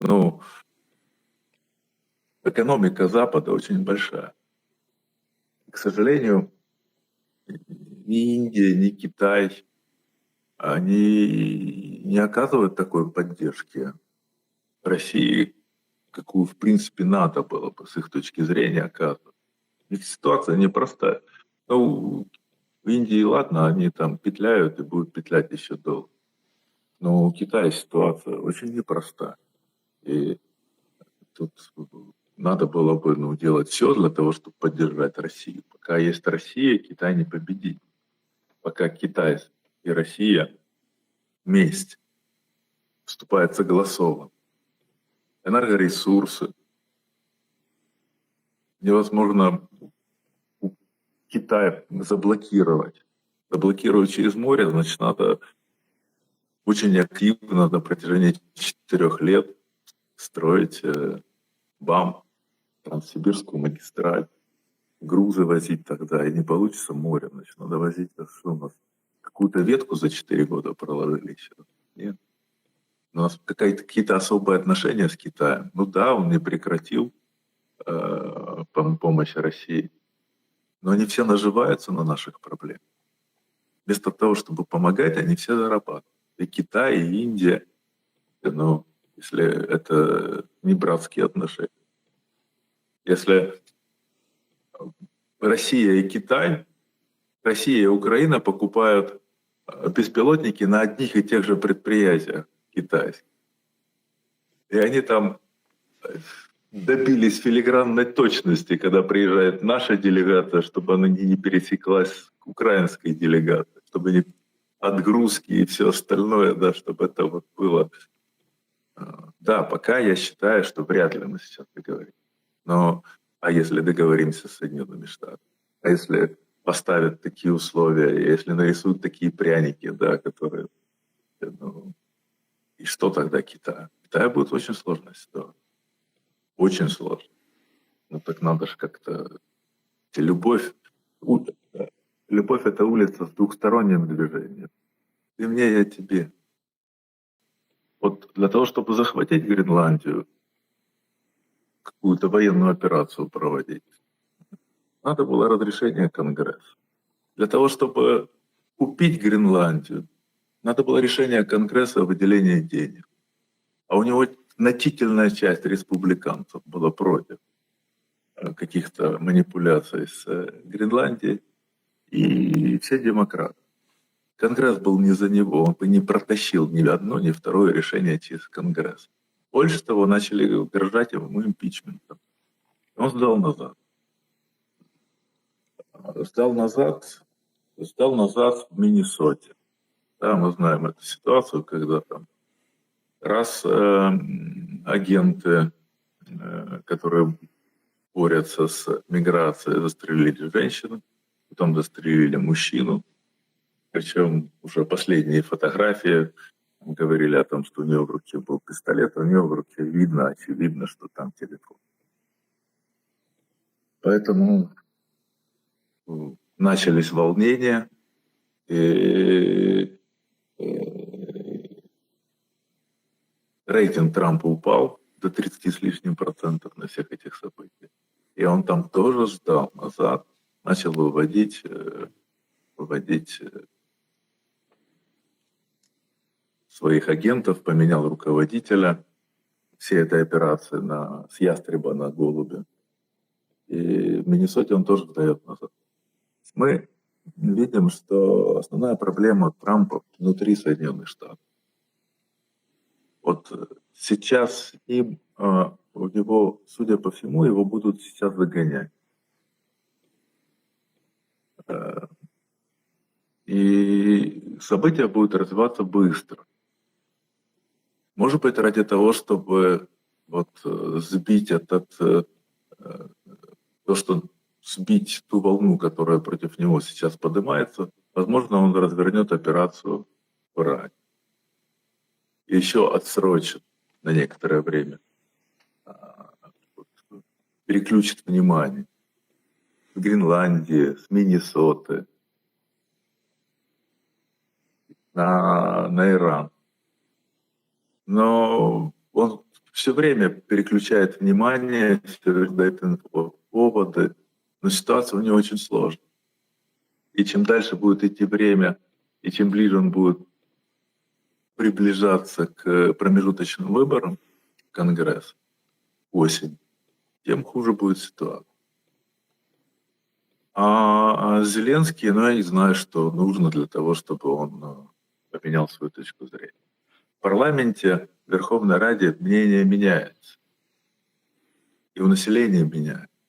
Ну, экономика Запада очень большая. К сожалению, ни Индия, ни Китай, они не оказывают такой поддержки России, какую, в принципе, надо было бы с их точки зрения оказывать. Ведь ситуация непростая. Ну, в Индии, ладно, они там петляют и будут петлять еще долго. Но у Китая ситуация очень непростая. И тут надо было бы делать все для того, чтобы поддержать Россию. Пока есть Россия, Китай не победит. Пока Китай и Россия вместе вступают согласованно. Энергоресурсы. Невозможно у Китая заблокировать. Заблокировать через море, значит, надо очень активно на протяжении 4 лет строить БАМ, Транссибирскую магистраль, грузы возить тогда, и не получится морем. Значит, надо возить, что у нас, какую-то ветку за 4 года проложили еще. Нет. У нас какие-то особые отношения с Китаем. Ну да, он не прекратил помощь России, но они все наживаются на наших проблемах. Вместо того, чтобы помогать, они все зарабатывают. И Китай, и Индия, ну, если это не братские отношения. Если Россия и Китай, Россия и Украина покупают беспилотники на одних и тех же предприятиях китайских. И они там добились филигранной точности, когда приезжает наша делегация, чтобы она не пересеклась с украинской делегацией, чтобы не отгрузки и все остальное, да, чтобы это вот было. Да, пока я считаю, что вряд ли мы сейчас договоримся. Но а если договоримся с Соединенными Штатами? А если поставят такие условия, если нарисуют такие пряники, да, которые... Ну, и что тогда Китай? Китаю будет очень сложная ситуация. Очень сложно. Ну так надо же как-то... Любовь... Любовь — это улица с двухсторонним движением. Ты мне, я тебе. Вот для того, чтобы захватить Гренландию, какую-то военную операцию проводить, надо было разрешение Конгресса. Для того, чтобы купить Гренландию, надо было решение Конгресса о выделении денег. А у него значительная часть республиканцев была против каких-то манипуляций с Гренландией, и все демократы. Конгресс был не за него, он бы не протащил ни одно, ни второе решение через Конгресс. Больше того, начали угрожать ему импичментом. Он сдал назад. Сдал назад в Миннесоте. Да, мы знаем эту ситуацию, когда там раз агенты, которые борются с миграцией, застрелили женщину, потом застрелили мужчину. Причем уже последние фотографии говорили о том, что у него в руке был пистолет, а у него в руке видно, очевидно, что там телефон. Поэтому начались волнения, и рейтинг Трампа упал до 30 с лишним процентов на всех этих событиях. И он там тоже сдал назад, начал выводить своих агентов, поменял руководителя всей этой операции с ястреба на голубя. И в Миннесоте он тоже сдает назад. Мы видим, что основная проблема Трампа внутри Соединенных Штатов. Вот сейчас у него, судя по всему, его будут сейчас загонять. И события будут развиваться быстро. Может быть, ради того, чтобы сбить сбить ту волну, которая против него сейчас поднимается, возможно, он развернет операцию в Иране. И еще отсрочит на некоторое время, переключит внимание с Гренландии, с Миннесоты на Иран. Но он все время переключает внимание, все дает инфоповоды, но ситуация у него очень сложная. И чем дальше будет идти время, и чем ближе он будет приближаться к промежуточным выборам в Конгресс осень, тем хуже будет ситуация. А Зеленский, ну, я не знаю, что нужно для того, чтобы он поменял свою точку зрения. В парламенте, в Верховной Раде мнение меняется. И у населения меняется.